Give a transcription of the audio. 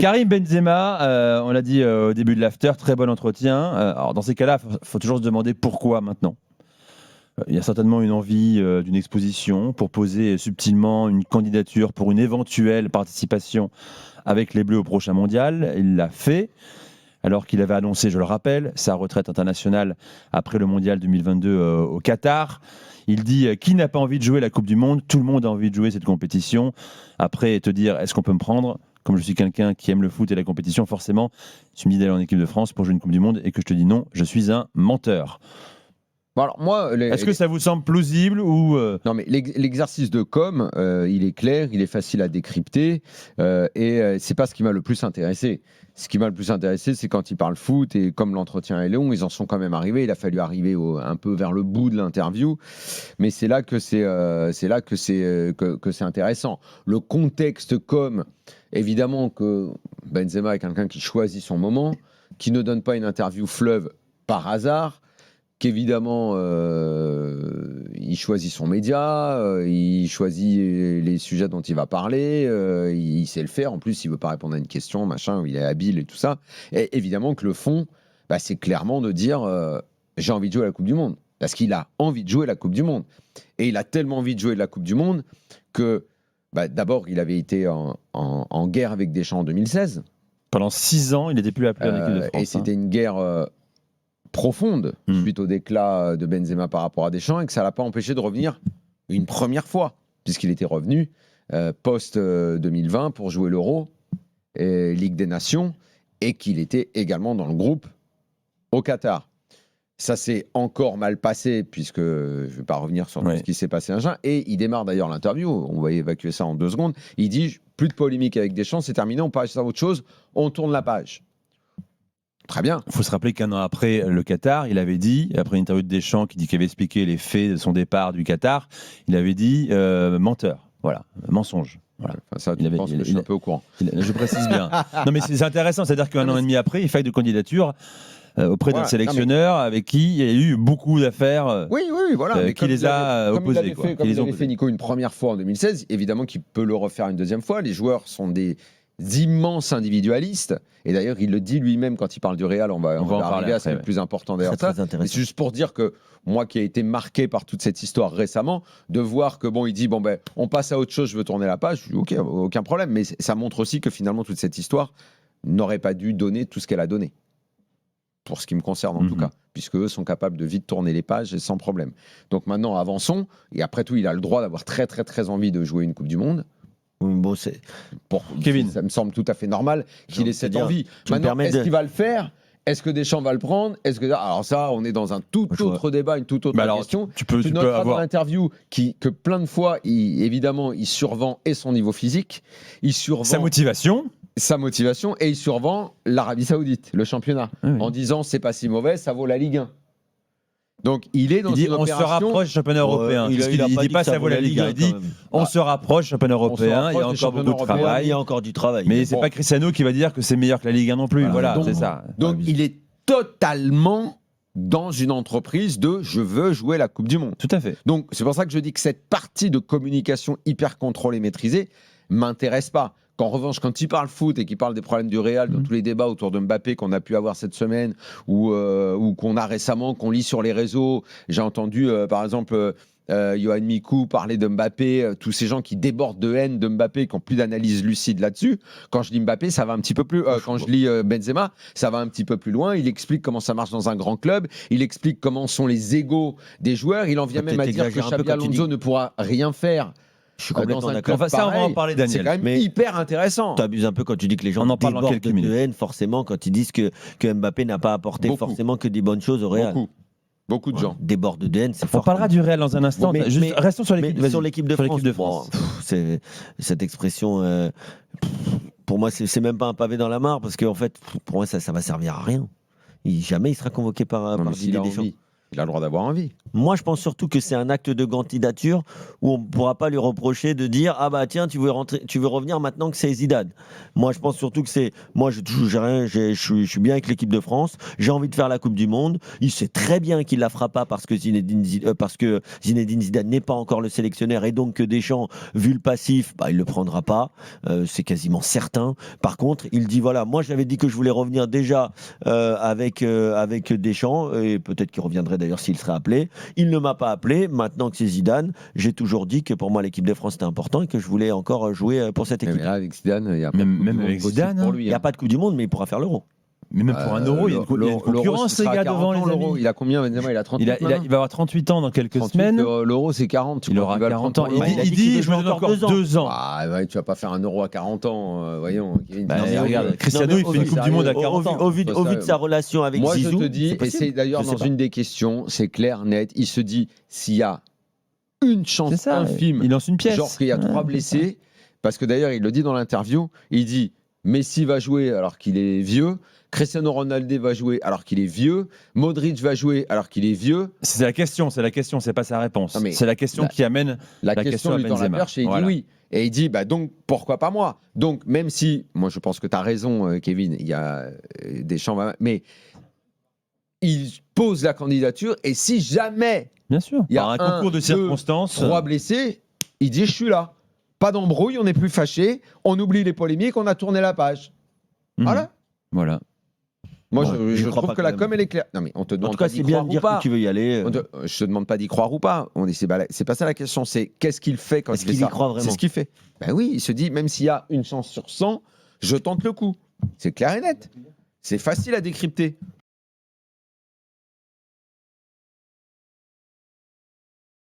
Karim Benzema, on l'a dit au début de l'after, très bon entretien. Alors dans ces cas-là, faut toujours se demander pourquoi maintenant. Il y a certainement une envie d'une exposition pour poser subtilement une candidature pour une éventuelle participation avec les Bleus au prochain mondial. Il l'a fait, alors qu'il avait annoncé, je le rappelle, sa retraite internationale après le mondial 2022 au Qatar. Il dit qui n'a pas envie de jouer la Coupe du Monde? Tout le monde a envie de jouer cette compétition. Après, te dire est-ce qu'on peut me prendre? Comme je suis quelqu'un qui aime le foot et la compétition, forcément, tu me dis d'aller en équipe de France pour jouer une Coupe du Monde et que je te dis non, je suis un menteur. Bon, alors moi, est-ce que ça vous semble plausible ou Non, mais l'exercice de com, il est clair, il est facile à décrypter, et c'est pas ce qui m'a le plus intéressé. Ce qui m'a le plus intéressé, c'est quand ils parlent foot, et comme l'entretien est long, ils en sont quand même arrivés. Il a fallu arriver un peu vers le bout de l'interview, mais c'est là que c'est intéressant. Le contexte com, évidemment que Benzema est quelqu'un qui choisit son moment, qui ne donne pas une interview fleuve par hasard, qu'évidemment, il choisit son média, il choisit les sujets dont il va parler, il sait le faire. En plus, il ne veut pas répondre à une question, machin, il est habile et tout ça. Et évidemment que le fond, c'est clairement de dire j'ai envie de jouer à la Coupe du Monde. Parce qu'il a envie de jouer à la Coupe du Monde. Et il a tellement envie de jouer de la Coupe du Monde que, d'abord, il avait été en guerre avec Deschamps en 2016. Pendant 6 ans, il n'était plus appelé en équipe de France. Et c'était une guerre profonde suite au déclat de Benzema par rapport à Deschamps, et que ça ne l'a pas empêché de revenir une première fois, puisqu'il était revenu post-2020 pour jouer l'Euro, et Ligue des Nations, et qu'il était également dans le groupe au Qatar. Ça s'est encore mal passé, puisque je ne vais pas revenir sur tout ce qui s'est passé un jour. Et il démarre d'ailleurs l'interview, on va évacuer ça en 2 secondes. Il dit, plus de polémique avec Deschamps, c'est terminé, on passe à autre chose, on tourne la page. Très bien. Il faut se rappeler qu'un an après le Qatar, il avait dit, après une interview de Deschamps qui avait expliqué les faits de son départ du Qatar, il avait dit menteur, voilà, mensonge. Voilà. Enfin, ça, je pense que je suis un peu au courant. Je précise bien. Non, mais c'est intéressant, c'est-à-dire qu'un an et demi après, il faille de candidature auprès d'un sélectionneur avec qui il y a eu beaucoup d'affaires voilà, qui les a opposés. Comme il avait fait Nico une première fois en 2016, évidemment qu'il peut le refaire une deuxième fois. Les joueurs sont des immenses individualistes, et d'ailleurs il le dit lui-même quand il parle du Real, on va arriver à ce qui est le plus important d'ailleurs. C'est juste pour dire que moi qui ai été marqué par toute cette histoire récemment, de voir que il dit on passe à autre chose, je veux tourner la page, ok, aucun problème, mais ça montre aussi que finalement toute cette histoire n'aurait pas dû donner tout ce qu'elle a donné, pour ce qui me concerne en tout cas, puisque eux sont capables de vite tourner les pages et sans problème. Donc maintenant avançons, et après tout il a le droit d'avoir très très très envie de jouer une Coupe du Monde. Bon, Kevin, ça me semble tout à fait normal qu'il ait cette envie. Maintenant, est-ce qu'il va le faire? Est-ce que Deschamps va le prendre? Alors ça, on est dans un tout autre débat, une toute autre question. Tu peux noteras avoir dans l'interview que plein de fois, évidemment, il survend et son niveau physique, il survend sa motivation, et il survend l'Arabie Saoudite, le championnat, en disant c'est pas si mauvais, ça vaut la Ligue 1. Donc il est dans une opération. On se rapproche du championnat européen. Il dit pas ça vaut la Ligue 1. Il dit on se rapproche du championnat européen. Il y a encore beaucoup de travail. Il y a encore du travail. Mais c'est pas Cristiano qui va dire que c'est meilleur que la Ligue 1 non plus. Voilà, c'est ça. Donc il est totalement dans une entreprise de je veux jouer la Coupe du Monde. Tout à fait. Donc c'est pour ça que je dis que cette partie de communication hyper contrôlée, maîtrisée, m'intéresse pas. En revanche, quand il parle foot et qu'il parle des problèmes du Real, dans tous les débats autour de Mbappé qu'on a pu avoir cette semaine ou qu'on a récemment, qu'on lit sur les réseaux, j'ai entendu par exemple Yoann Mikou parler de Mbappé, tous ces gens qui débordent de haine de Mbappé, qui n'ont plus d'analyse lucide là-dessus. Quand je lis Mbappé, ça va un petit peu plus. Quand je lis Benzema, ça va un petit peu plus loin. Il explique comment ça marche dans un grand club. Il explique comment sont les égos des joueurs. Il en vient même à dire que Xabi Alonso ne pourra rien faire. Je suis complètement d'accord. Ça, on va en parler, Daniel. C'est quand même hyper intéressant. Tu abuses un peu quand tu dis que les gens débordent de haine, forcément, quand ils disent que Mbappé n'a pas apporté forcément que des bonnes choses au Real. Beaucoup de gens. Débordent de haine, c'est fort. On parlera du Real dans un instant. Restons sur l'équipe de France. Cette expression, pour moi, c'est même pas un pavé dans la mare, parce qu'en fait, pour moi, ça va servir à rien. Jamais il sera convoqué par Didier Deschamps. Il a le droit d'avoir envie. Moi, je pense surtout que c'est un acte de candidature où on ne pourra pas lui reprocher de dire ah bah tiens, tu veux revenir maintenant que c'est Zidane. Moi, je pense surtout que c'est moi, je suis bien avec l'équipe de France. J'ai envie de faire la Coupe du Monde. Il sait très bien qu'il la fera pas parce que Zinedine Zidane n'est pas encore le sélectionneur et donc que Deschamps, vu le passif, bah il le prendra pas. C'est quasiment certain. Par contre, il dit voilà, moi j'avais dit que je voulais revenir déjà avec Deschamps et peut-être qu'il reviendrait d'ailleurs s'il serait appelé. Il ne m'a pas appelé. Maintenant que c'est Zidane, j'ai toujours dit que pour moi l'équipe de France c'était important et que je voulais encore jouer pour cette équipe. Mais là avec Zidane, il y a même avec Zidane, pour lui. Il n'y a pas de Coupe du Monde, mais il pourra faire l'Euro. Mais même pour un euro, il y a une concurrence, les gars, devant les amis. Il a combien, Benzema? Il a 38 il va avoir 38 ans dans quelques semaines. L'euro, c'est 40. Il aura 40 ans. Il dit, je me donne encore 2 ans. Ah, ouais, tu vas pas faire un euro à 40 ans, voyons. Regarde, Cristiano, il fait une Coupe du Monde à 40 ans. Au vu de sa relation avec Zizou. Moi, je te dis, et c'est d'ailleurs dans une des questions, c'est clair, net, il se dit, s'il y a une chance infime, il lance une pièce. Genre qu'il y a 3 blessés, parce que d'ailleurs, il le dit dans l'interview, il dit, Messi va jouer alors qu'il est vieux, Cristiano Ronaldo va jouer alors qu'il est vieux, Modric va jouer alors qu'il est vieux. C'est la question, c'est pas sa réponse. C'est la question qui amène la question lui tend la perche et il dit oui. Et il dit bah donc pourquoi pas moi. Donc même si moi je pense que tu as raison Kevin, il y a Deschamps, mais il pose la candidature et si jamais bien sûr, il y a un concours de circonstances, 3 blessés, il dit je suis là. Pas d'embrouille, on n'est plus fâché, on oublie les polémiques, on a tourné la page. Voilà. Moi, je trouve que la com, elle est claire. Non, mais on te demande pas d'y croire ou pas. Tu veux y aller. Je te demande pas d'y croire ou pas. On dit, c'est pas ça la question. C'est qu'est-ce qu'il fait quand il fait ça. Est-ce qu'il y croit vraiment? C'est ce qu'il fait. Ben oui, il se dit, même s'il y a une chance sur 100, je tente le coup. C'est clair et net. C'est facile à décrypter.